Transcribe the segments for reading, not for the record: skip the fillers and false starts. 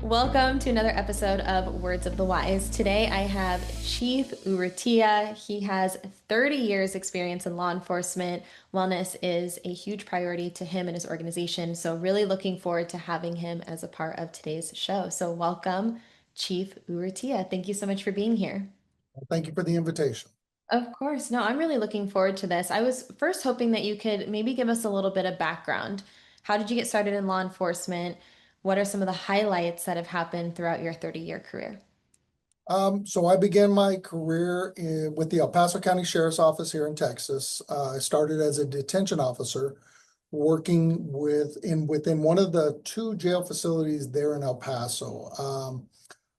Welcome to another episode of Words of the Wise. Today I have Chief Urrutia. He has 30 years experience in law enforcement. Wellness is a huge priority to him and his organization. So really looking forward to having him as a part of today's show. So welcome, Chief Urrutia. Thank you so much for being here. Thank you for the invitation. Of course. No, I'm really looking forward to this. I was first hoping that you could maybe give us a little bit of background. How did you get started in law enforcement? What are some of the highlights that have happened throughout your 30-year career? So I began my career with the El Paso County Sheriff's Office here in Texas. I started as a detention officer, working within one of the two jail facilities there in El Paso.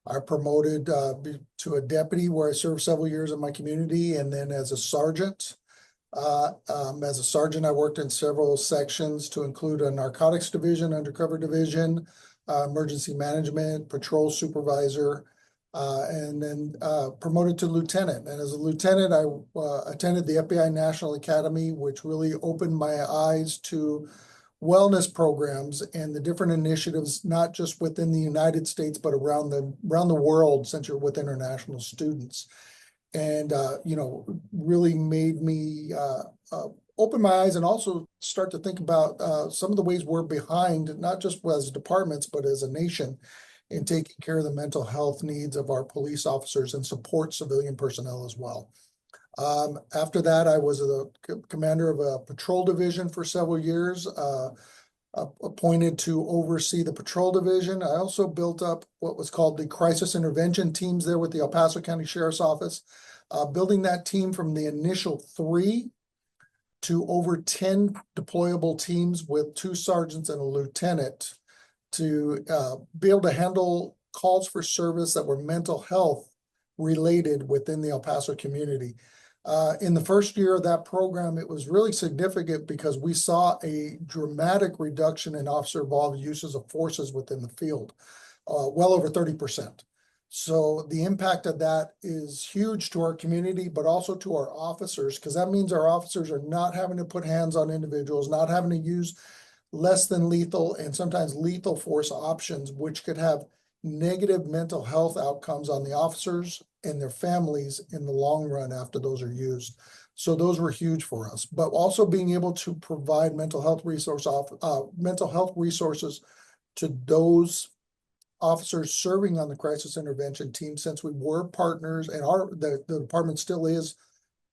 I promoted to a deputy where I served several years in my community, and then as a sergeant. I worked in several sections to include a narcotics division, undercover division, emergency management, patrol supervisor, and then promoted to lieutenant. And as a lieutenant, I attended the FBI National Academy, which really opened my eyes to wellness programs and the different initiatives, not just within the United States, but around the world, since you're with international students. And really made me open my eyes and also start to think about some of the ways we're behind, not just as departments, but as a nation, in taking care of the mental health needs of our police officers and support civilian personnel as well. After that, I was the commander of a patrol division for several years, appointed to oversee the patrol division. I also built up what was called the crisis intervention teams there with the El Paso County Sheriff's Office, building that team from the initial 3 to over 10 deployable teams with 2 sergeants and a lieutenant to be able to handle calls for service that were mental health related within the El Paso community. In the first year of that program, it was really significant because we saw a dramatic reduction in officer-involved uses of forces within the field, well over 30%. So the impact of that is huge to our community, but also to our officers, because that means our officers are not having to put hands on individuals, not having to use less than lethal and sometimes lethal force options, which could have negative mental health outcomes on the officers and their families in the long run after those are used. So those were huge for us, but also being able to provide mental health resources to those officers serving on the crisis intervention team, since we were partners, and the department still is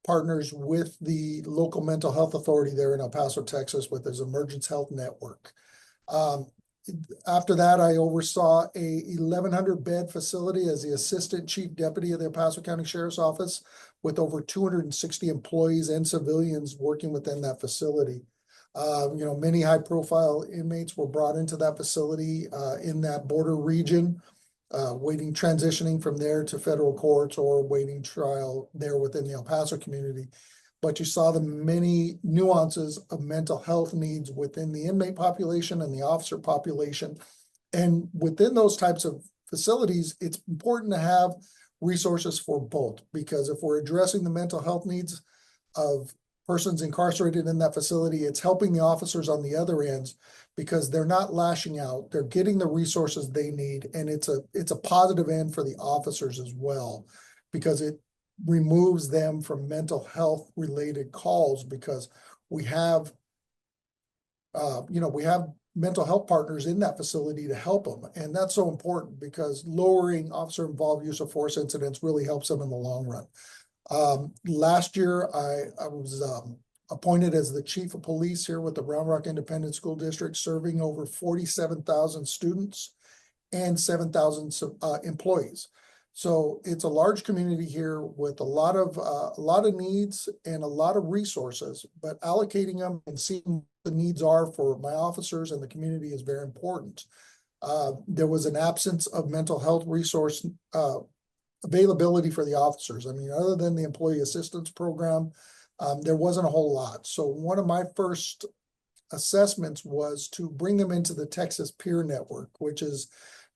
partners with the local mental health authority there in El Paso, Texas, with his emergency health network. After that, I oversaw a 1,100 bed facility as the assistant chief deputy of the El Paso County Sheriff's Office, with over 260 employees and civilians working within that facility. Many high profile inmates were brought into that facility in that border region, transitioning from there to federal courts or waiting trial there within the El Paso community. But you saw the many nuances of mental health needs within the inmate population and the officer population. And within those types of facilities, it's important to have resources for both, because if we're addressing the mental health needs of persons incarcerated in that facility, it's helping the officers on the other ends, because they're not lashing out, they're getting the resources they need, and it's a positive end for the officers as well, because it removes them from mental health related calls, because we have mental health partners in that facility to help them. And that's so important, because lowering officer involved use of force incidents really helps them in the long run. Last year, I was appointed as the chief of police here with the Round Rock Independent School District, serving over 47,000 students and 7,000 employees. So it's a large community here with a lot of needs and a lot of resources, but allocating them and seeing what the needs are for my officers and the community is very important. There was an absence of mental health resource availability for the officers. I mean, other than the employee assistance program, there wasn't a whole lot. So one of my first assessments was to bring them into the Texas Peer Network, which is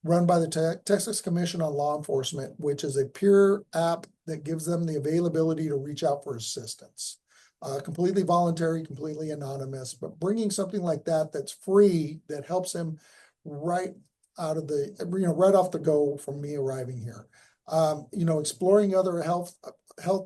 run by the Texas Commission on Law Enforcement, which is a peer app that gives them the availability to reach out for assistance. Completely voluntary, completely anonymous, but bringing something like that that's free, that helps them right out of the, right off the go from me arriving here. Exploring other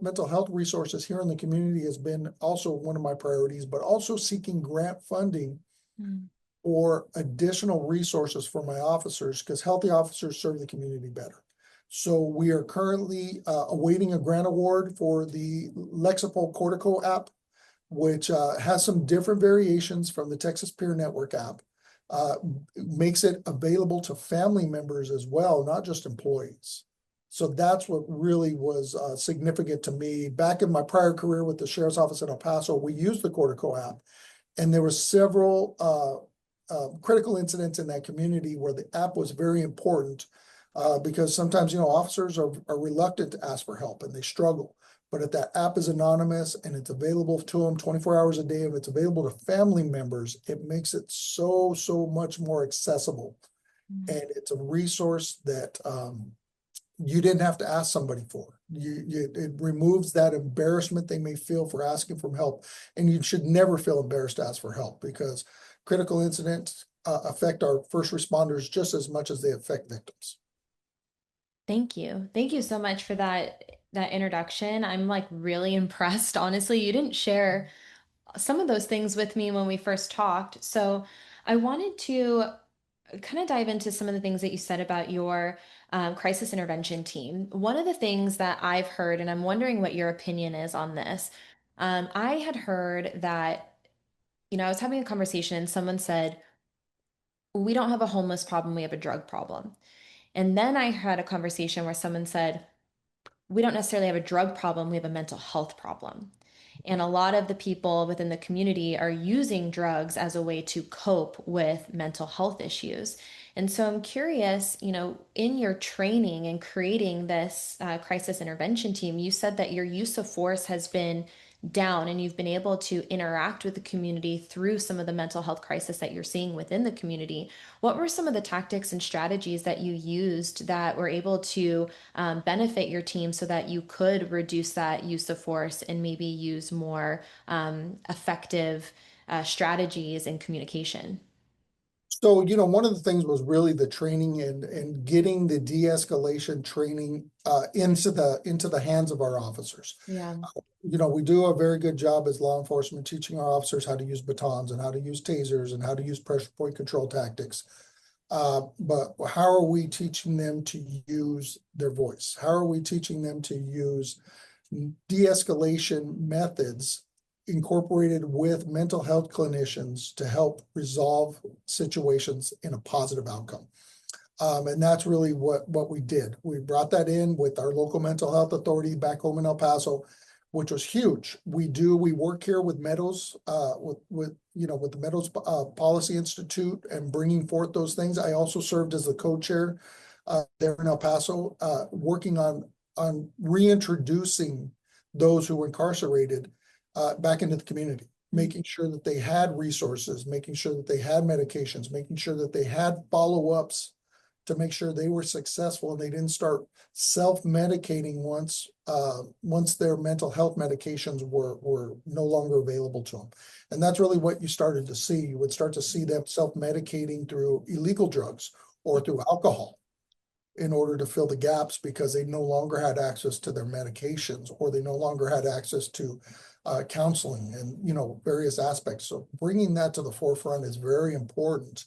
mental health resources here in the community has been also one of my priorities, but also seeking grant funding Mm. or additional resources for my officers, because healthy officers serve the community better. So we are currently awaiting a grant award for the Lexipol Cortico app, which has some different variations from the Texas Peer Network app. Makes it available to family members as well, not just employees. So that's what really was significant to me. Back in my prior career with the Sheriff's Office in El Paso, we used the Cortico app, and there were several critical incidents in that community where the app was very important, because sometimes, officers are reluctant to ask for help and they struggle. But if that app is anonymous and it's available to them 24 hours a day, and it's available to family members, it makes it so, so much more accessible. Mm. And it's a resource that you didn't have to ask somebody for. It removes that embarrassment they may feel for asking for help. And you should never feel embarrassed to ask for help, because critical incidents affect our first responders just as much as they affect victims. Thank you. Thank you so much for that introduction. I'm like really impressed, honestly. You didn't share some of those things with me when we first talked. So I wanted to kind of dive into some of the things that you said about your crisis intervention team. One of the things that I've heard, and I'm wondering what your opinion is on this, I had heard that, I was having a conversation and someone said, we don't have a homeless problem, we have a drug problem. And then I had a conversation where someone said, we don't necessarily have a drug problem, we have a mental health problem. And a lot of the people within the community are using drugs as a way to cope with mental health issues. And so I'm curious, in your training and creating this crisis intervention team, you said that your use of force has been down and you've been able to interact with the community through some of the mental health crisis that you're seeing within the community. What were some of the tactics and strategies that you used that were able to benefit your team so that you could reduce that use of force and maybe use more effective strategies in communication? So, one of the things was really the training and getting the de-escalation training into the hands of our officers. Yeah. We do a very good job as law enforcement teaching our officers how to use batons and how to use tasers and how to use pressure point control tactics. But how are we teaching them to use their voice? How are we teaching them to use de-escalation methods incorporated with mental health clinicians to help resolve situations in a positive outcome? And that's really what we did. We brought that in with our local mental health authority back home in El Paso, which was huge. We work here with Meadows, with the Meadows Policy Institute, and bringing forth those things. I also served as the co-chair there in El Paso, working on reintroducing those who were incarcerated back into the community, making sure that they had resources, making sure that they had medications, making sure that they had follow-ups to make sure they were successful and they didn't start self-medicating once their mental health medications were no longer available to them. And that's really what you started to see. You would start to see them self-medicating through illegal drugs or through alcohol in order to fill the gaps, because they no longer had access to their medications, or they no longer had access to counseling and various aspects. So bringing that to the forefront is very important.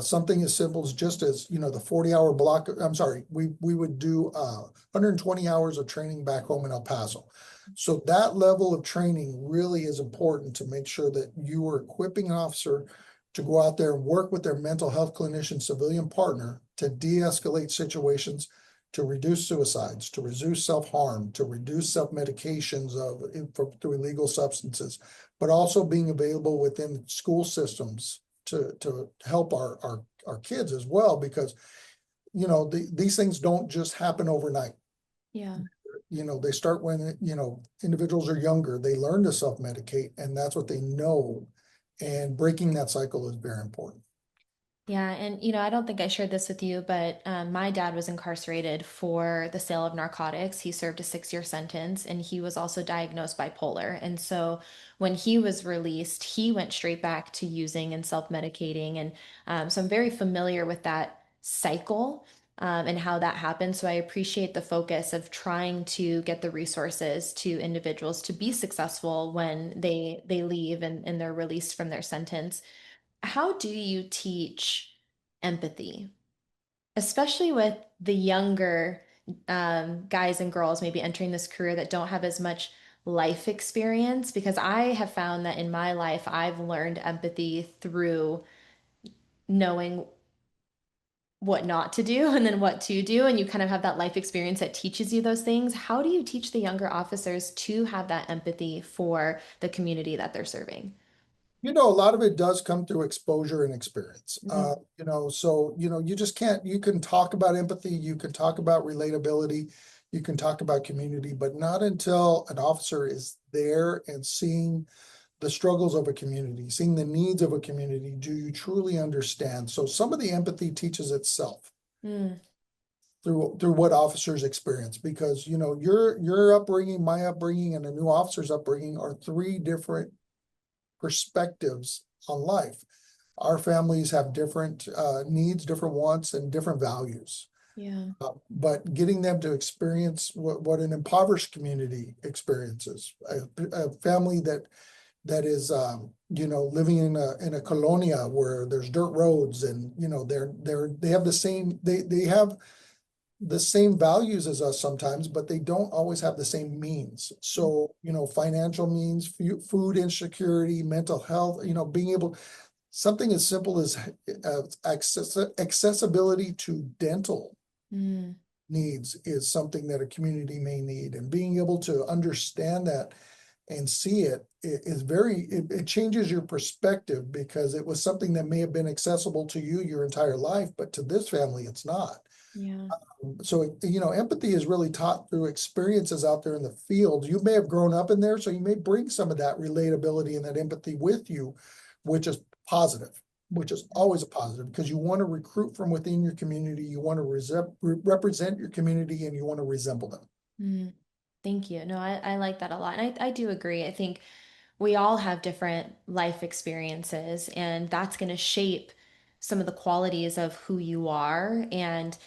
Something as simple as just as the 40-hour block. I'm sorry, we would do 120 hours of training back home in El Paso. So that level of training really is important to make sure that you are equipping an officer to go out there and work with their mental health clinician civilian partner to de-escalate situations, to reduce suicides, to reduce self-harm, to reduce self-medications through illegal substances, but also being available within school systems to help our kids as well, because these things don't just happen overnight. Yeah. They start when individuals are younger. They learn to self-medicate, and that's what they know. And breaking that cycle is very important. Yeah, and I don't think I shared this with you, but my dad was incarcerated for the sale of narcotics. He served a 6-year sentence, and he was also diagnosed bipolar. And so when he was released, he went straight back to using and self-medicating. And so I'm very familiar with that cycle and how that happens. So I appreciate the focus of trying to get the resources to individuals to be successful when they leave and they're released from their sentence. How do you teach empathy, especially with the younger guys and girls maybe entering this career that don't have as much life experience? Because I have found that in my life, I've learned empathy through knowing what not to do and then what to do. And you kind of have that life experience that teaches you those things. How do you teach the younger officers to have that empathy for the community that they're serving? A lot of it does come through exposure and experience. Mm, You just can't, you can talk about empathy, you can talk about relatability, you can talk about community, but not until an officer is there and seeing the struggles of a community, seeing the needs of a community, do you truly understand? So some of the empathy teaches itself mm, through what officers experience, because your upbringing, my upbringing, and a new officer's upbringing are three different perspectives on life. Our families have different needs, different wants, and different values. yeah. But getting them to experience what an impoverished community experiences, a family that is living in a colonia where there's dirt roads, and they have they have the same values as us sometimes, but they don't always have the same means. So, financial means, food insecurity, mental health, being able, something as simple as accessibility to dental Mm, needs is something that a community may need. And being able to understand that and see it changes your perspective, because it was something that may have been accessible to you your entire life, but to this family, it's not. yeah. So, empathy is really taught through experiences out there in the field. You may have grown up in there, so you may bring some of that relatability and that empathy with you, which is positive, which is always a positive, because you want to recruit from within your community. You want to represent your community, and you want to resemble them. Mm, thank you. No, I like that a lot. And I do agree. I think we all have different life experiences, and that's going to shape some of the qualities of who you are and,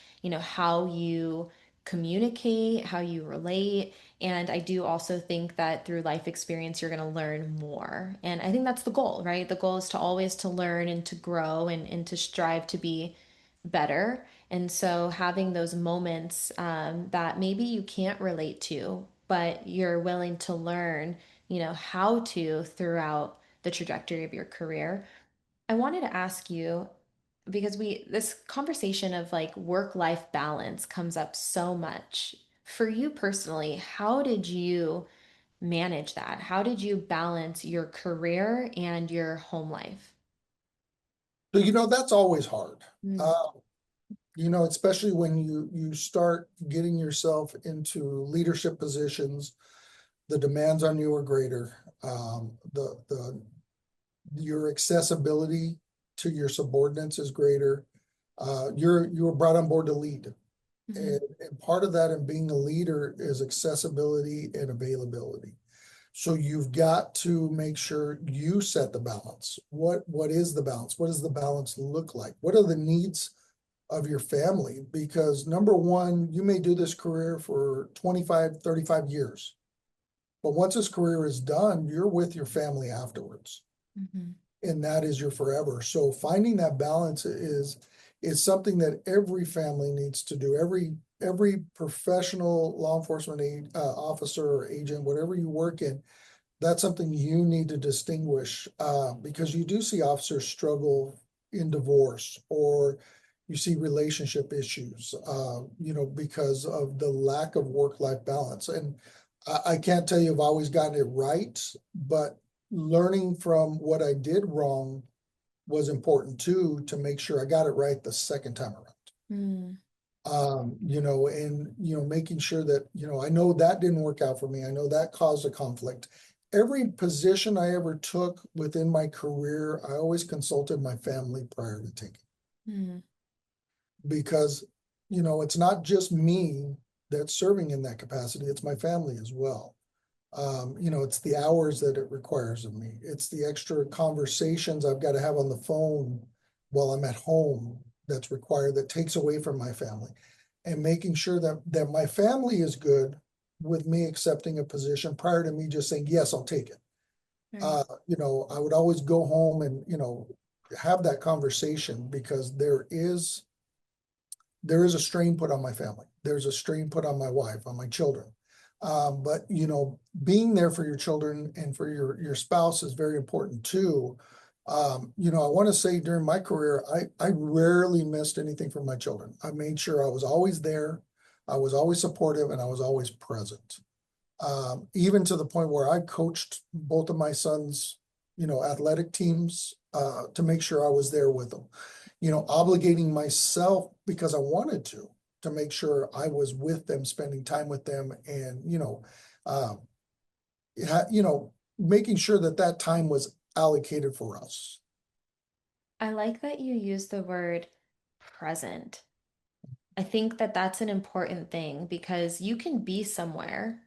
how you communicate, how you relate. And I do also think that through life experience, you're going to learn more. And I think that's the goal, right? The goal is to always to learn and to grow and to strive to be better. And so having those moments that maybe you can't relate to, but you're willing to learn, how to throughout the trajectory of your career. I wanted to ask you, because this conversation of like work-life balance comes up so much. For you personally, how did you manage that? How did you balance your career and your home life? So, that's always hard. Mm, Uh, especially when you start getting yourself into leadership positions, the demands on you are greater. The your accessibility to your subordinates is greater. You were brought on board to lead. mhm, And part of that in being a leader is accessibility and availability. So you've got to make sure you set the balance. What is the balance? What does the balance look like? What are the needs of your family? Because number one, you may do this career for 25, 35 years. But once this career is done, you're with your family afterwards, mhm, and that is your forever. So finding that balance is something that every family needs to do. Every professional law enforcement officer or agent, whatever you work in, that's something you need to distinguish, because you do see officers struggle in divorce, or you see relationship issues, because of the lack of work-life balance. And I can't tell you I've always gotten it right, but learning from what I did wrong was important too, to make sure I got it right the second time around. mm, And making sure that, I know that didn't work out for me. I know that caused a conflict. Every position I ever took within my career, I always consulted my family prior to taking, mm, because, it's not just me that's serving in that capacity, it's my family as well. It's the hours that it requires of me. It's the extra conversations I've got to have on the phone while I'm at home, that's required that takes away from my family. And making sure that my family is good with me accepting a position prior to me just saying, yes, I'll take it. Right. I would always go home and, have that conversation because there is a strain put on my family. There's a strain put on my wife, on my children. But being there for your children and for your spouse is very important too. I want to say during my career, I rarely missed anything from my children. I made sure I was always there, I was always supportive, and I was always present. Even to the point where I coached both of my sons, athletic teams, to make sure I was there with them. Obligating myself because I wanted to make sure I was with them, spending time with them, and um, making sure that time was allocated for us. I like that you use the word present. I think that that's an important thing because you can be somewhere,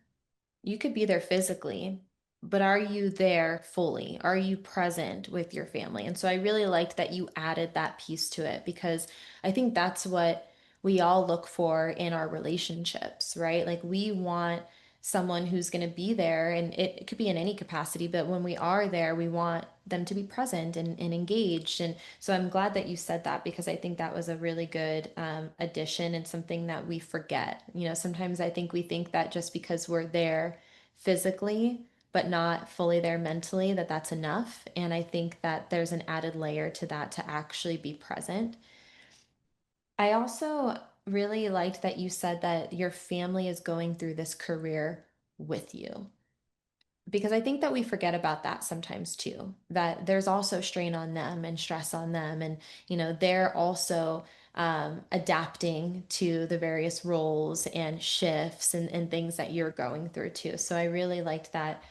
you could be there physically, but are you there fully? Are you present with your family? And so I really liked that you added that piece to it because I think that's what we all look for in our relationships, right? Like we want someone who's going to be there, and it could be in any capacity, but when we are there, we want them to be present and engaged. And so I'm glad that you said that because I think that was a really good addition and something that we forget. Sometimes I think we think that just because we're there physically, but not fully there mentally, that's enough. And I think that there's an added layer to that to actually be present. I also really liked that you said that your family is going through this career with you because I think that we forget about that sometimes too, that there's also strain on them and stress on them. And, they're also adapting to the various roles and shifts and things that you're going through too. So I really liked that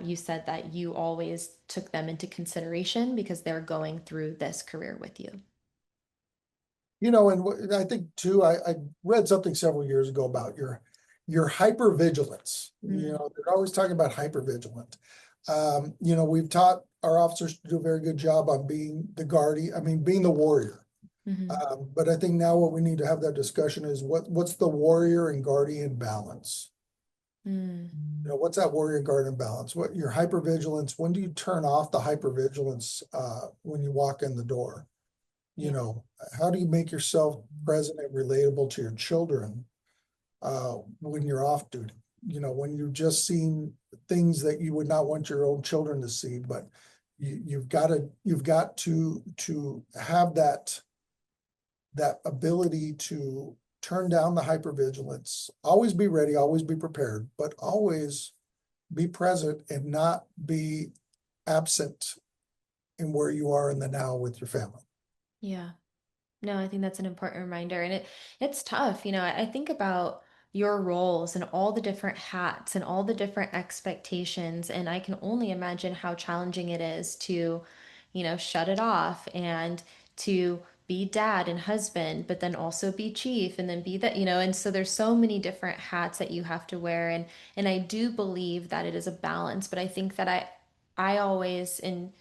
you said that you always took them into consideration because they're going through this career with you. And I think too, I read something several years ago about your hypervigilance. Mm-hmm. They're always talking about hypervigilant. We've taught our officers to do a very good job on being the guardian, I mean, being the warrior. Mm-hmm. But I think now what we need to have that discussion is what's the warrior and guardian balance? What's that warrior guardian balance? What your hypervigilance? When do you turn off the hypervigilance when you walk in the door? You Yeah. know, how do you make yourself present and relatable to your children when you're off duty? When you've just seen things that you would not want your own children to see, but you've got to have that ability to turn down the hypervigilance, always be ready, always be prepared, but always be present and not be absent in where you are in the now with your family. Yeah. No, I think that's an important reminder. And it's tough. I think about your roles and all the different hats and all the different expectations. And I can only imagine how challenging it is to, shut it off and to be dad and husband, but then also be chief and then be that, and so there's so many different hats that you have to wear. And I do believe that it is a balance, but I think that I always, and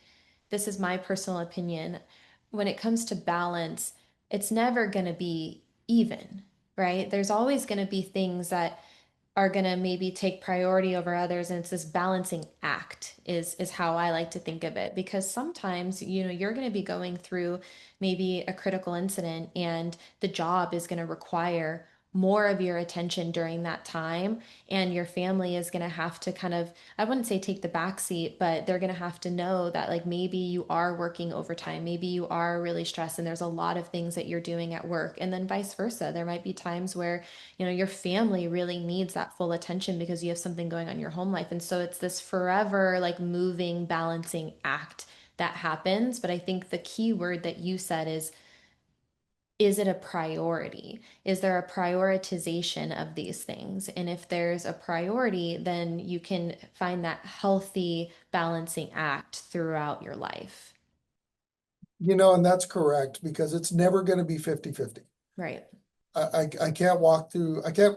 this is my personal opinion, when it comes to balance, it's never going to be even, right? There's always going to be things that are going to maybe take priority over others, and it's this balancing act is how I like to think of it, because sometimes you're going to be going through maybe a critical incident and the job is going to require more of your attention during that time, and your family is going to have to kind of, I wouldn't say take the back seat, but they're going to have to know that like maybe you are working overtime, maybe you are really stressed and there's a lot of things that you're doing at work, and then vice versa. There might be times where your family really needs that full attention because you have something going on in your home life. And so it's this forever like moving balancing act that happens. But I think the key word that you said is it a priority? Is there a prioritization of these things? And if there's a priority, then you can find that healthy balancing act throughout your life. And that's correct because it's never going to be 50-50. Right. I can't I can't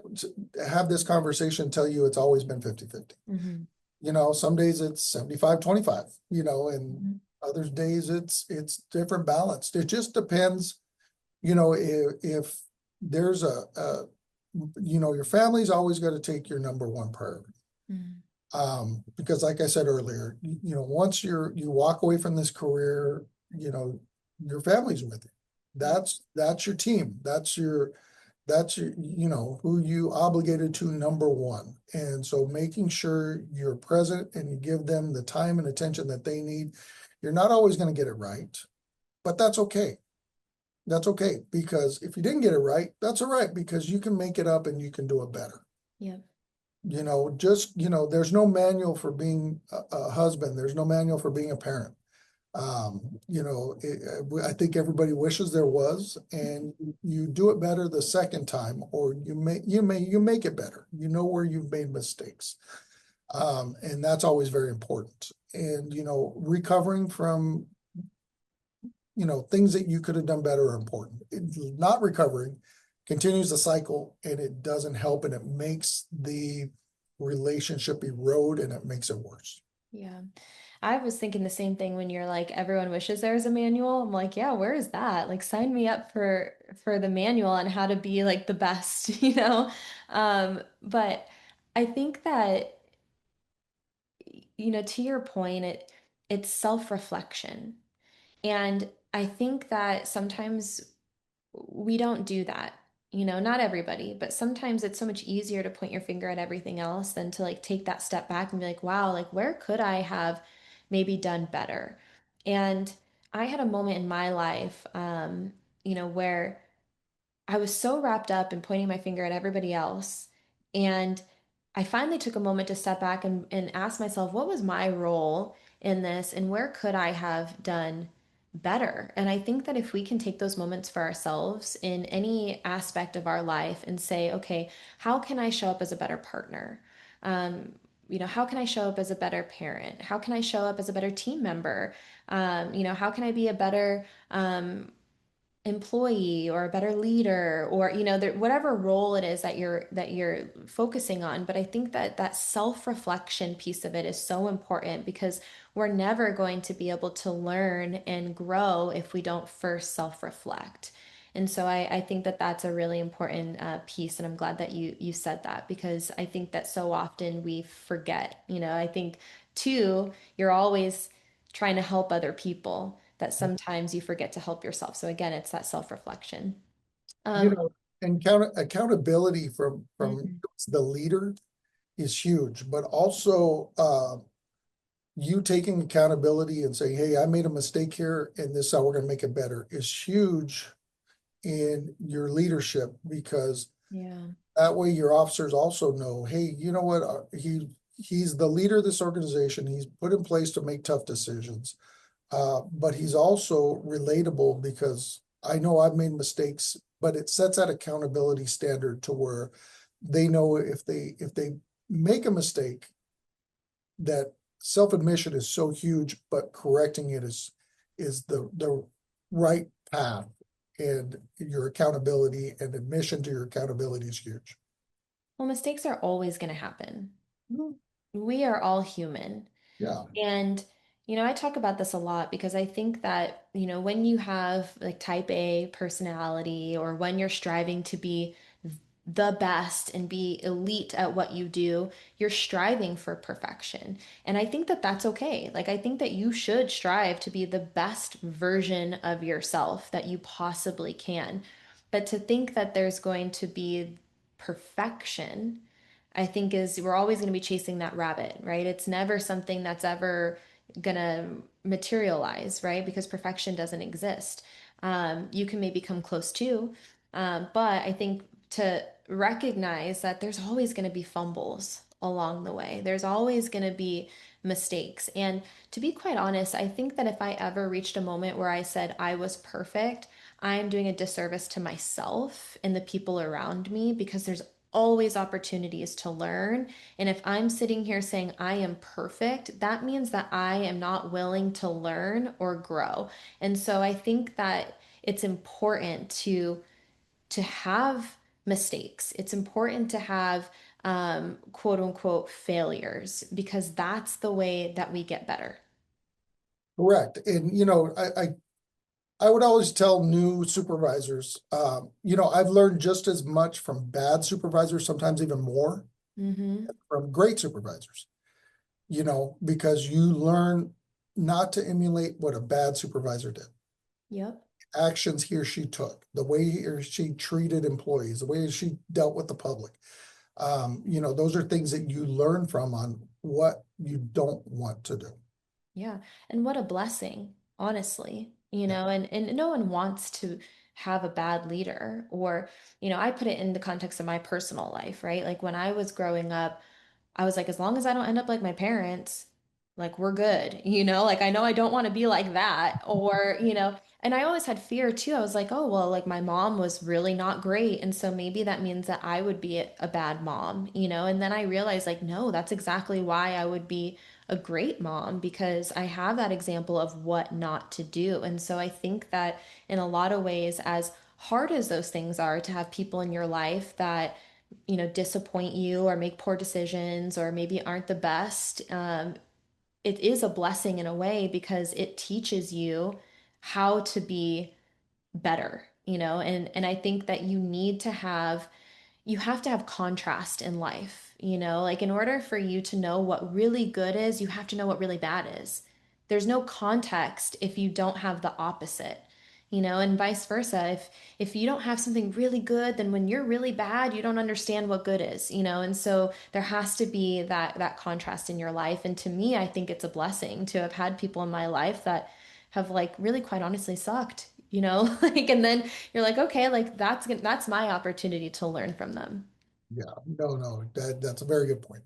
have this conversation and tell you it's always been 50-50. Mm-hmm. Some days it's 75-25, and Mm-hmm. other days it's different balanced. It just depends if there's your family's always got to take your number one priority. Mm. Because like I said earlier, once you walk away from this career, you know, your family's with you. Yeah. That's your team. That's your, who you obligated to number one. And so making sure you're present and you give them the time and attention that they need. You're not always going to get it right, but that's okay. That's okay, because if you didn't get it right, that's all right, because you can make it up and you can do it better. Yeah. There's no manual for being a husband. There's no manual for being a parent. I think everybody wishes there was, and you do it better the second time, or you make it better. You know where you've made mistakes. And that's always very important. And, recovering from, things that you could have done better are important. Not recovering continues the cycle, and it doesn't help, and it makes the relationship erode, and it makes it worse. Yeah. I was thinking the same thing when you're like, everyone wishes there was a manual. I'm like, yeah, where is that? Like, sign me up for the manual on how to be like the best, you know? But I think that, to your point, it's self-reflection. And I think that sometimes we don't do that. Not everybody, but sometimes it's so much easier to point your finger at everything else than to like take that step back and be like, wow, like where could I have maybe done better? And I had a moment in my life, where I was so wrapped up in pointing my finger at everybody else. And I finally took a moment to step back and ask myself, what was my role in this and where could I have done better? And I think that if we can take those moments for ourselves in any aspect of our life and say, okay, how can I show up as a better partner? How can I show up as a better parent? How can I show up as a better team member? How can I be a better employee or a better leader, or whatever role it is that you're focusing on. But I think that that self-reflection piece of it is so important, because we're never going to be able to learn and grow if we don't first self-reflect. And so I think that that's a really important piece, and I'm glad that you said that, because I think that so often we forget. I think too, you're always trying to help other people, that sometimes you forget to help yourself. So again, it's that self-reflection. You Um, know, and accountability from mhm. the leader is huge, but also you taking accountability and saying, "Hey, I made a mistake here, and this is how we're going to make it better," is huge in your leadership, because Yeah. that way your officers also know, hey, you know what? He's the leader of this organization. He's put in place to make tough decisions. But he's also relatable, because I know I've made mistakes, but it sets that accountability standard to where they know if they make a mistake, that self-admission is so huge, but correcting it is the right path. And your accountability and admission to your accountability is huge. Well, mistakes are always going to happen. Mm. We are all human. Yeah, And, I talk about this a lot because I think that, when you have like type A personality, or when you're striving to be the best and be elite at what you do, you're striving for perfection. And I think that that's okay. Like, I think that you should strive to be the best version of yourself that you possibly can. But to think that there's going to be perfection, I think is we're always going to be chasing that rabbit, right? It's never something that's ever gonna materialize, right? Because perfection doesn't exist. You can maybe come close to, but I think to recognize that there's always going to be fumbles along the way. There's always going to be mistakes. And to be quite honest, I think that if I ever reached a moment where I said I was perfect, I'm doing a disservice to myself and the people around me, because there's always opportunities to learn. And if I'm sitting here saying I am perfect, that means that I am not willing to learn or grow. And so I think that it's important to have mistakes. It's important to have quote unquote failures, because that's the way that we get better. correct. And I would always tell new supervisors, I've learned just as much from bad supervisors, sometimes even more Mm-hmm. from great supervisors, because you learn not to emulate what a bad supervisor did. Yep. Actions he or she took, the way he or she treated employees, the way she dealt with the public. Those are things that you learn from on what you don't want to do. Yeah. And what a blessing, honestly, Yeah. and no one wants to have a bad leader or, I put it in the context of my personal life, right? Like when I was growing up, I was like, as long as I don't end up like my parents, like we're good, like I know I don't want to be like that. Or, and I always had fear too. I was like, oh, well, like my mom was really not great. And so maybe that means that I would be a bad mom, and then I realized, like, no, that's exactly why I would be a great mom because I have that example of what not to do. And so I think that in a lot of ways, as hard as those things are to have people in your life that disappoint you or make poor decisions or maybe aren't the best, it is a blessing in a way because it teaches you how to be better, and I think that you have to have contrast in life, like in order for you to know what really good is, you have to know what really bad is. There's no context if you don't have the opposite, and vice versa. If you don't have something really good, then when you're really bad, you don't understand what good is, and so there has to be that contrast in your life. And to me, I think it's a blessing to have had people in my life that have like really quite honestly sucked, like, and then you're like, okay, like that's my opportunity to learn from them. Yeah, no, that's a very good point.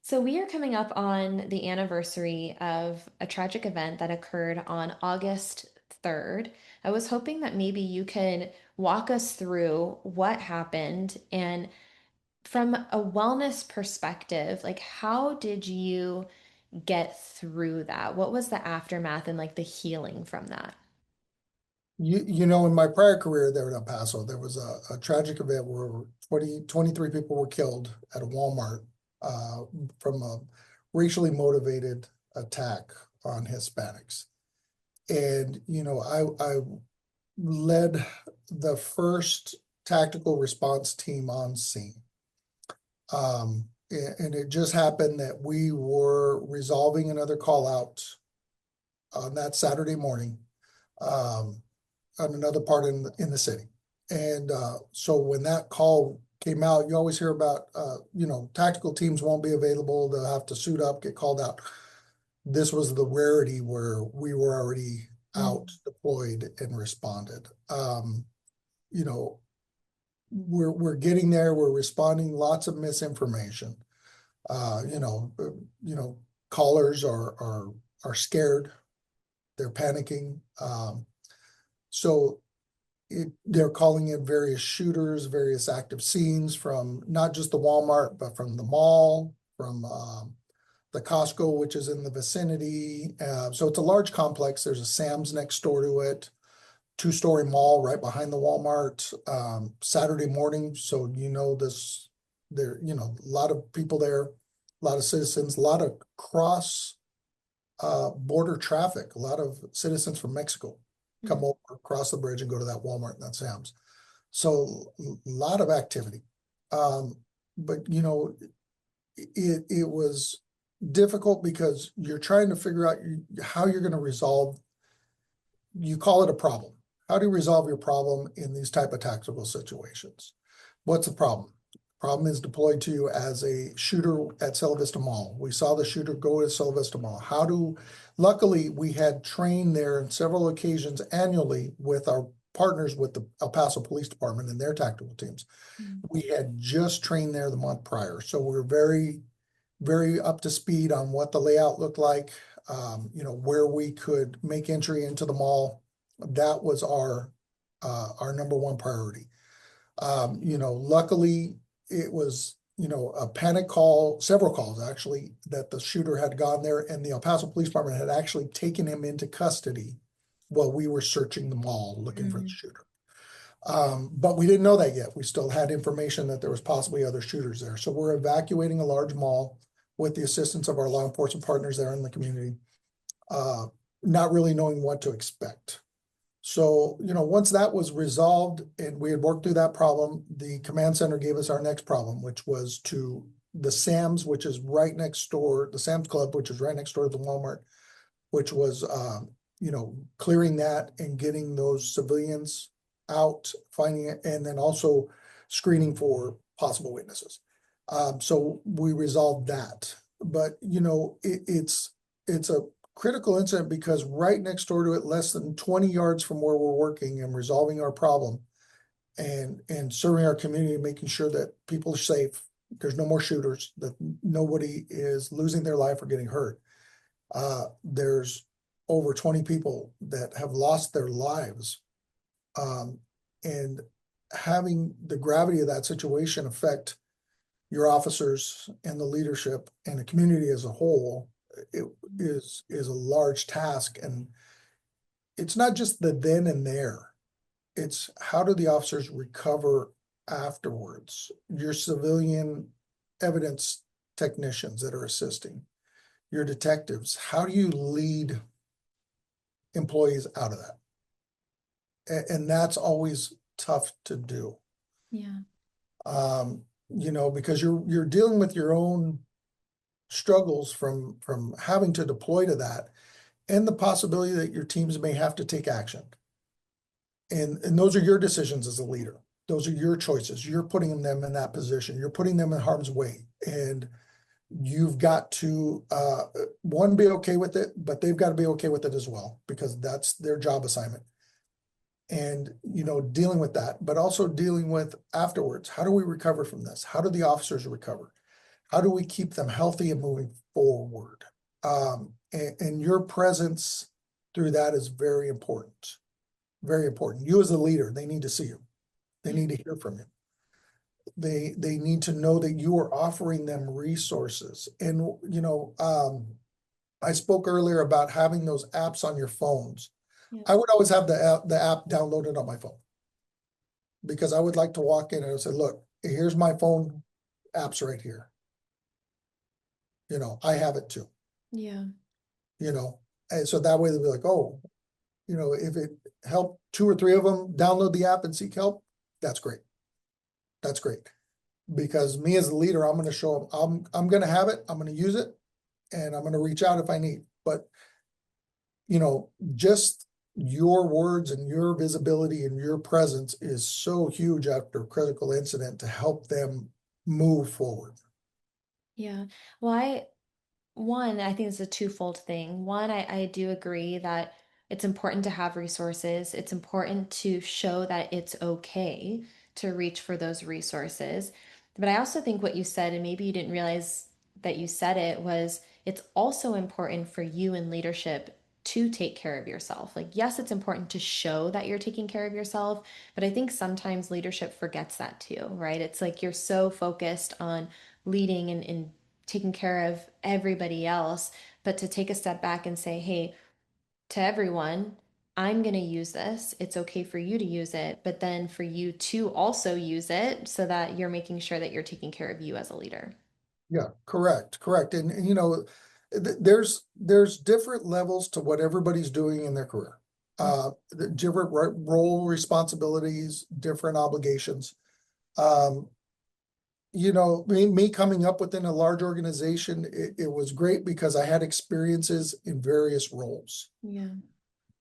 So we are coming up on the anniversary of a tragic event that occurred on August 3rd. I was hoping that maybe you could walk us through what happened and from a wellness perspective, like how did you get through that? What was the aftermath and like the healing from that? In my prior career there in El Paso, there was a tragic event where 23 people were killed at a Walmart uh, from a racially motivated attack on Hispanics. And, I led the first tactical response team on scene. And it just happened that we were resolving another call out on that Saturday morning. Um, on another part in the city. And so when that call came out, you always hear about, tactical teams won't be available. They'll have to suit up, get called out. This was the rarity where we were already out Mm, deployed and responded. You know, we're getting there. We're responding. Lots of misinformation. Uh, you know, uh, you know, callers are scared. They're panicking. So they're calling in various shooters, various active scenes from not just the Walmart, but from the mall, from the Costco, which is in the vicinity. So it's a large complex. There's a Sam's next door to it, two-story mall right behind the Walmart. Saturday morning, so there, a lot of people there, a lot of citizens, a lot of cross border traffic, a lot of citizens from Mexico come mm, over, cross the bridge and go to that Walmart and that Sam's. So a lot of activity. Um, but it was difficult because you're trying to figure out how you're going to resolve, you call it a problem. How do you resolve your problem in these type of tactical situations? What's the problem? Problem is deployed to you as a shooter at Cella Vista Mall. We saw the shooter go to Cella Vista Mall. Luckily, we had trained there on several occasions annually with our partners with the El Paso Police Department and their tactical teams. mm, We had just trained there the month prior. So we're very, very up to speed on what the layout looked like, where we could make entry into the mall. That was our number one priority. Luckily it was, a panic call, several calls actually, that the shooter had gone there and the El Paso Police Department had actually taken him into custody while we were searching the mall looking for the mm. shooter. But we didn't know that yet. We still had information that there was possibly other shooters there. So we're evacuating a large mall with the assistance of our law enforcement partners there in the community, uh, not really knowing what to expect. So, once that was resolved and we had worked through that problem, the command center gave us our next problem, which was to the Sam's, which is right next door, the Sam's Club, which is right next door to the Walmart, which was, clearing that and getting those civilians out, finding it, and then also screening for possible witnesses. So we resolved that. But, it's a critical incident because right next door to it, less than 20 yards from where we're working and resolving our problem and serving our community, making sure that people are safe, there's no more shooters, that nobody is losing their life or getting hurt. There's over 20 people that have lost their lives. And having the gravity of that situation affect your officers and the leadership and the community as a whole, it is a large task. And it's not just the then and there. It's how do the officers recover afterwards? Your civilian evidence technicians that are assisting, your detectives, how do you lead employees out of that? And that's always tough to do. Yeah. Because you're dealing with your own struggles from having to deploy to that and the possibility that your teams may have to take action. And those are your decisions as a leader. Those are your choices. You're putting them in that position. You're putting them in harm's way. And you've got to one, be okay with it, but they've got to be okay with it as well, because that's their job assignment. And dealing with that, but also dealing with afterwards. How do we recover from this? How do the officers recover? How do we keep them healthy and moving forward? And your presence through that is very important. Very important. You as a leader, they need to see you. They need to hear from you. They need to know that you are offering them resources. And I spoke earlier about having those apps on your phones. Yeah. I would always have the app downloaded on my phone, because I would like to walk in and say, look, here's my phone apps right here. I have it too, Yeah. and so that way they'll be like, oh, if it helped two or three of them download the app and seek help, that's great. That's great. Because me as a leader, I'm going to show them, I'm going to have it, I'm going to use it, and I'm going to reach out if I need. But, just your words and your visibility and your presence is so huge after a critical incident to help them move forward. Yeah. Well, I think it's a twofold thing. One, I do agree that it's important to have resources. It's important to show that it's okay to reach for those resources. But I also think what you said, and maybe you didn't realize that you said it, was it's also important for you in leadership to take care of yourself. Like, yes, it's important to show that you're taking care of yourself, but I think sometimes leadership forgets that too, right? It's like you're so focused on leading and taking care of everybody else, but to take a step back and say, hey, to everyone, I'm going to use this. It's okay for you to use it, but then for you to also use it so that you're making sure that you're taking care of you as a leader. Yeah, correct. And there's different levels to what everybody's doing in their career. The different role responsibilities, different obligations. Um, me coming up within a large organization, it was great because I had experiences in various roles. Yeah.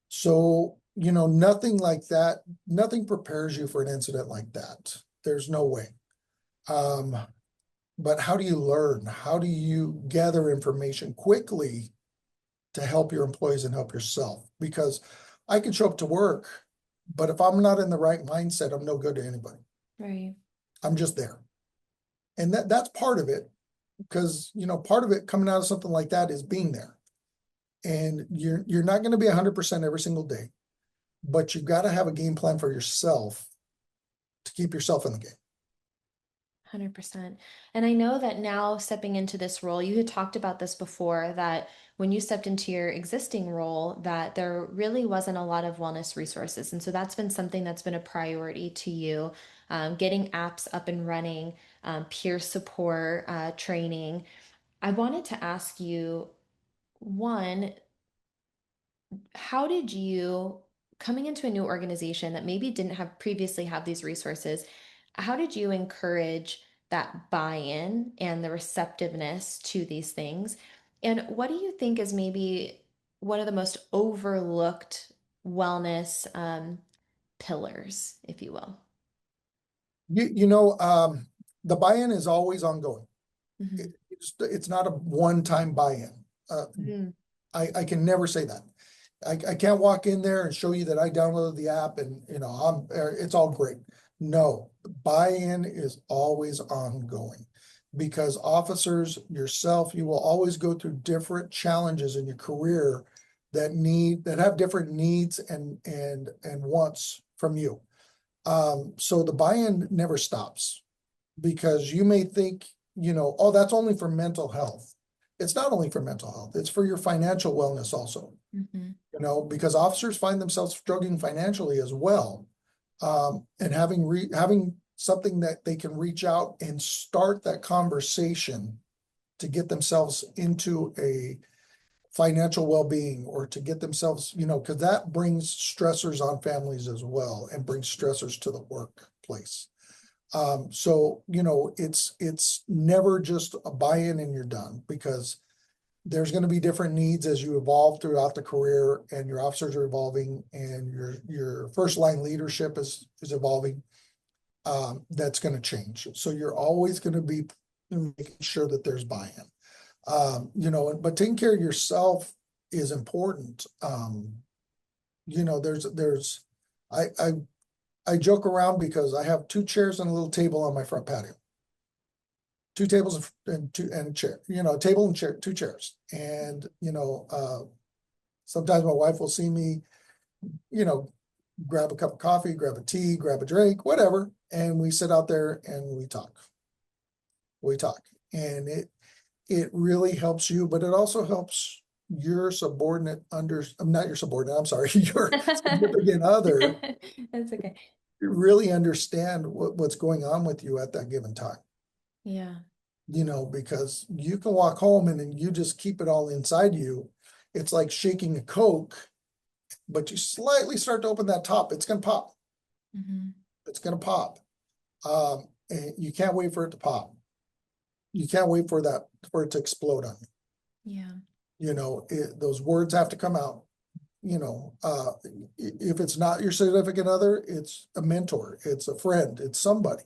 So, nothing like that, nothing prepares you for an incident like that. There's no way. Um, but how do you learn? How do you gather information quickly to help your employees and help yourself? Because I can show up to work, but if I'm not in the right mindset, I'm no good to anybody. Right. I'm just there. And that's part of it, because part of it coming out of something like that is being there. And you're not going to be 100% every single day, but you've got to have a game plan for yourself to keep yourself in the game. 100%. And I know that now stepping into this role, you had talked about this before, that when you stepped into your existing role, that there really wasn't a lot of wellness resources. And so that's been something that's been a priority to you, getting apps up and running, peer support, training. I wanted to ask you, one, how did you coming into a new organization that maybe didn't have previously have these resources, how did you encourage that buy-in and the receptiveness to these things? And what do you think is maybe one of the most overlooked wellness pillars, if you will? You know, the buy-in is always ongoing. Hmm. It's not a one-time buy-in. Uh, Mm. I can never say that. I can't walk in there and show you that I downloaded the app and, it's all great. No, buy-in is always ongoing because officers, yourself, you will always go through different challenges in your career that have different needs and wants from you. So the buy-in never stops because you may think, oh, that's only for mental health. It's not only for mental health, it's for your financial wellness also, Hmm. because officers find themselves struggling financially as well. And having something that they can reach out and start that conversation to get themselves into a financial well-being or to get themselves, because that brings stressors on families as well and brings stressors to the workplace. So, it's never just a buy-in and you're done because there's going to be different needs as you evolve throughout the career and your officers are evolving and your first line leadership is evolving. That's going to change. So you're always going to be making sure that there's buy-in. But taking care of yourself is important. There's I I I joke around because I have two chairs and a little table on my front patio. Two tables and a chair, a table and chair, two chairs. And, sometimes my wife will see me, you know, grab a cup of coffee, grab a tea, grab a drink, whatever. And we sit out there and we talk. We talk. And it really helps you, but it also helps your subordinate not your subordinate, I'm sorry, your significant other That's okay. really understand what's going on with you at that given time. Yeah. Because you can walk home and then you just keep it all inside you. It's like shaking a Coke, but you slightly start to open that top, it's gonna pop. Hmm. It's gonna pop. And you can't wait for it to pop. You can't wait for it to explode on you. Yeah. Those words have to come out. You know, if it's not your significant other, it's a mentor, it's a friend, it's somebody.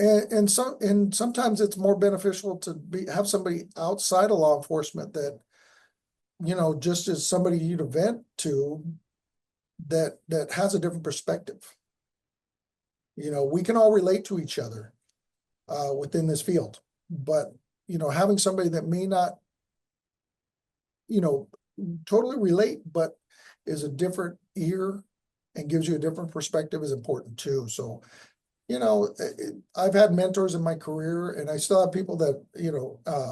And sometimes it's more beneficial to have somebody outside of law enforcement that, just as somebody you'd vent to that has a different perspective. We can all relate to each other within this field, but having somebody that may not, you know, totally relate, but is a different ear and gives you a different perspective is important too. So I've had mentors in my career and I still have people that,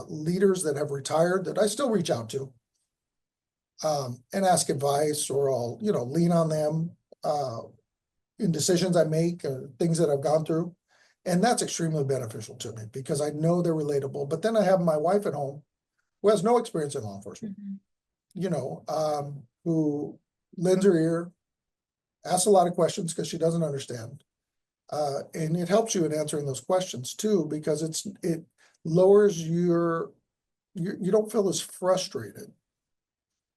leaders that have retired that I still reach out to and ask advice or I'll, lean on them in decisions I make or things that I've gone through. And that's extremely beneficial to me because I know they're relatable. But then I have my wife at home who has no experience in law enforcement, Hmm. who lends her ear, asks a lot of questions because she doesn't understand. And it helps you in answering those questions too, because it lowers you don't feel as frustrated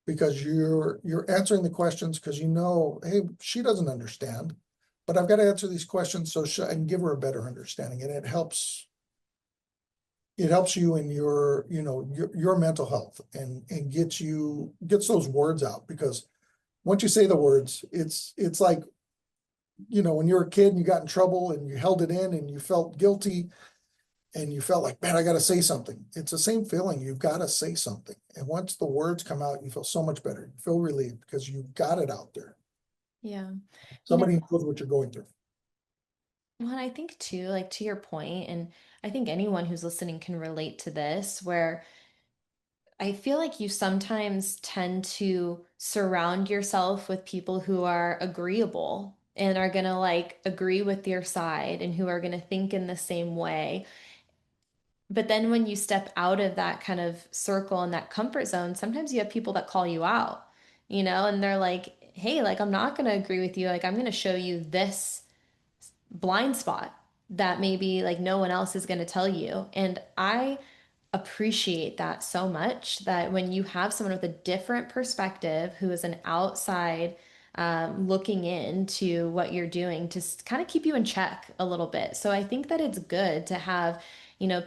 because you're answering the questions because hey, she doesn't understand, but I've got to answer these questions so I can give her a better understanding. And it helps you in your mental health and gets those words out because once you say the words, it's like when you're a kid and you got in trouble and you held it in and you felt guilty and you felt like, man, I got to say something. It's the same feeling. You've got to say something. And once the words come out, you feel so much better. You feel relieved because you got it out there. Yeah. You know, Somebody knows what you're going through. well, and I think too, like to your point, and I think anyone who's listening can relate to this, where I feel like you sometimes tend to surround yourself with people who are agreeable and are gonna like agree with your side and who are gonna think in the same way. But then when you step out of that kind of circle and that comfort zone, sometimes you have people that call you out, and they're like, hey, like, I'm not going to agree with you. Like, I'm going to show you this blind spot that maybe like no one else is going to tell you. And I appreciate that so much that when you have someone with a different perspective who is an outside looking into what you're doing to kind of keep you in check a little bit. So I think that it's good to have,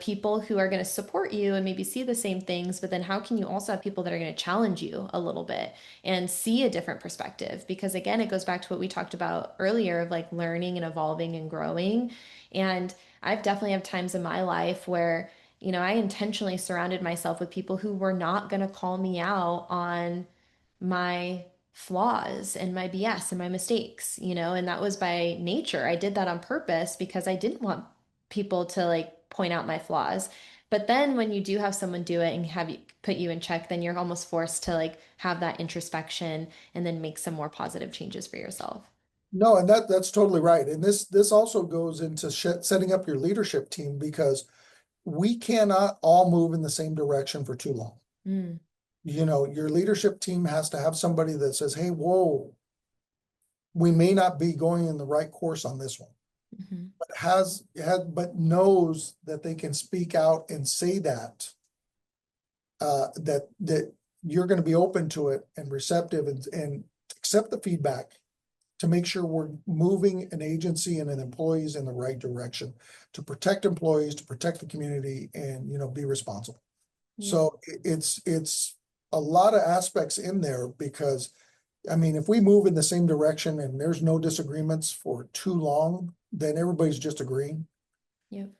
people who are going to support you and maybe see the same things, but then how can you also have people that are going to challenge you a little bit and see a different perspective? Because again, it goes back to what we talked about earlier of like learning and evolving and growing. And I've definitely have times in my life where I intentionally surrounded myself with people who were not going to call me out on my flaws and my BS and my mistakes, and that was by nature. I did that on purpose because I didn't want people to like point out my flaws. But then when you do have someone do it and have you put you in check, then you're almost forced to like have that introspection and then make some more positive changes for yourself. No, and that's totally right. And this also goes into setting up your leadership team because we cannot all move in the same direction for too long. Mm, Your leadership team has to have somebody that says, "Hey, whoa, we may not be going in the right course on this one," mhm, but but knows that they can speak out and say that you're going to be open to it and receptive and accept the feedback to make sure we're moving an agency and an employees in the right direction to protect employees, to protect the community, and be responsible. yeah. So it's a lot of aspects in there because I mean, if we move in the same direction and there's no disagreements for too long, then everybody's just agreeing Yep.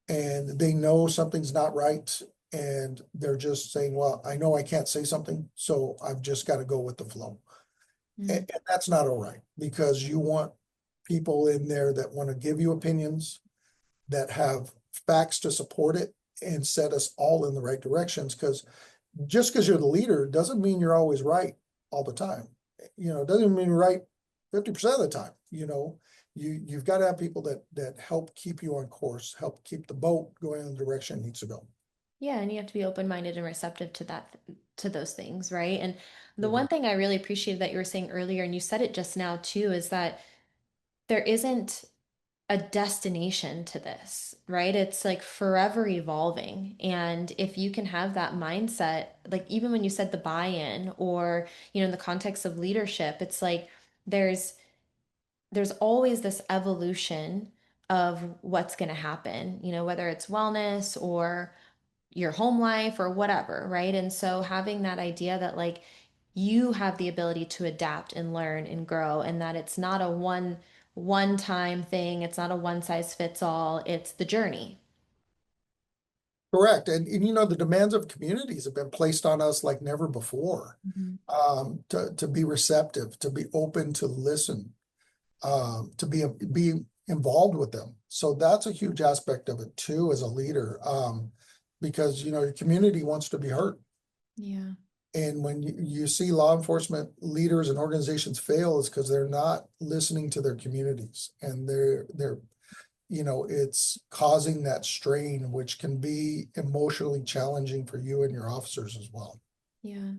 and they know something's not right. And they're just saying, well, I know I can't say something, so I've just got to go with the flow. Mm, And that's not all right because you want people in there that want to give you opinions, that have facts to support it and set us all in the right directions. Because just because you're the leader doesn't mean you're always right all the time. It doesn't mean you're right 50% of the time. You've got to have people that help keep you on course, help keep the boat going in the direction it needs to go. Yeah, and you have to be open-minded and receptive to to those things, right? And the one Mhm. thing I really appreciated that you were saying earlier, and you said it just now too, is that there isn't a destination to this, right? It's like forever evolving. And if you can have that mindset, like even when you said the buy-in or, in the context of leadership, it's like there's there's always this evolution of what's going to happen, whether it's wellness or your home life or whatever, right? And so having that idea that like you have the ability to adapt and learn and grow and that it's not a one time thing, it's not a one size fits all, it's the journey. Correct. And the demands of communities have been placed on us like never before. Mhm. To be receptive, to be open to listen, to be involved with them. So that's a huge aspect of it too as a leader, because your community wants to be heard. Yeah. And when you see law enforcement leaders and organizations fail, is because they're not listening to their communities, and it's causing that strain, which can be emotionally challenging for you and your officers as well. Yeah.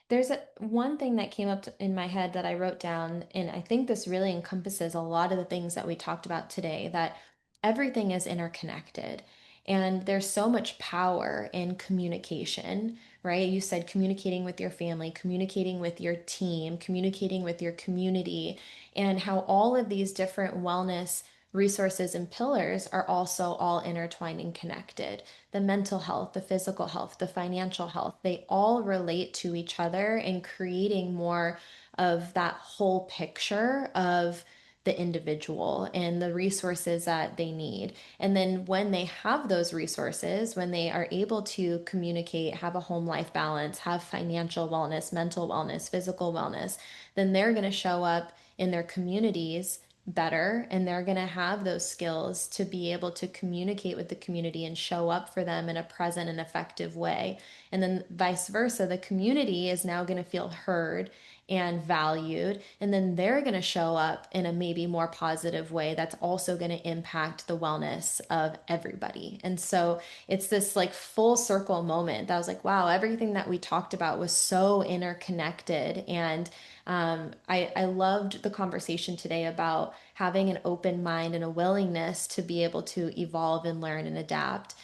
There's one thing that came up in my head that I wrote down, and I think this really encompasses a lot of the things that we talked about today, that everything is interconnected. And there's so much power in communication, right? You said communicating with your family, communicating with your team, communicating with your community, and how all of these different wellness resources and pillars are also all intertwined and connected. The mental health, the physical health, the financial health, they all relate to each other in creating more of that whole picture of the individual and the resources that they need. And then when they have those resources, when they are able to communicate, have a home life balance, have financial wellness, mental wellness, physical wellness, then they're going to show up in their communities better and they're going to have those skills to be able to communicate with the community and show up for them in a present and effective way. And then vice versa, the community is now going to feel heard and valued. And then they're going to show up in a maybe more positive way that's also going to impact the wellness of everybody. And so it's this like full circle moment that I was like, wow, everything that we talked about was so interconnected. And I loved the conversation today about having an open mind and a willingness to be able to evolve and learn and adapt.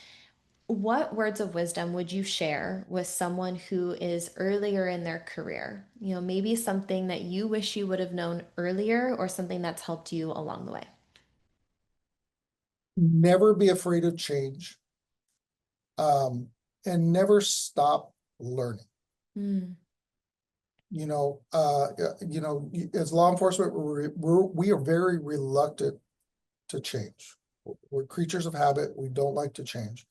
What words of wisdom would you share with someone who is earlier in their career? You know, maybe something that you wish you would have known earlier or something that's helped you along the way. Never be afraid of change, um, and never stop learning. Mm, As law enforcement, we are very reluctant to change. We're creatures of habit. We don't like to change,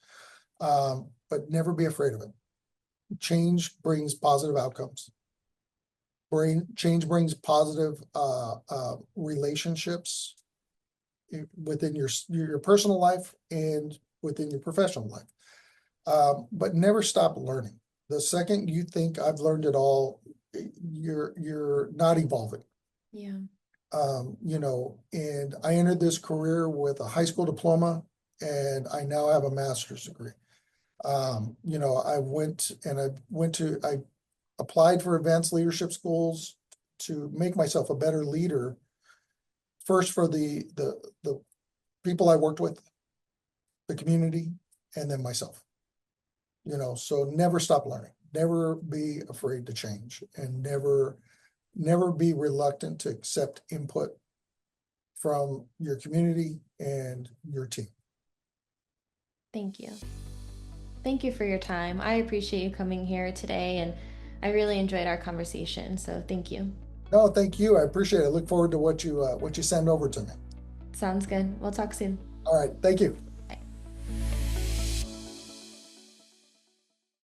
but never be afraid of it. Change brings positive outcomes. Change brings positive relationships within your personal life and within your professional life. But never stop learning. The second you think I've learned it all, you're not evolving. yeah. And I entered this career with a high school diploma, and I now have a master's degree. I applied for advanced leadership schools to make myself a better leader, first for the people I worked with, the community, and then myself. So never stop learning, never be afraid to change, and never be reluctant to accept input from your community and your team. Thank you. Thank you for your time. I appreciate you coming here today and I really enjoyed our conversation. So thank you. No, thank you. I appreciate it. I look forward to what you send over to me. Sounds good. We'll talk soon. All right. Thank you.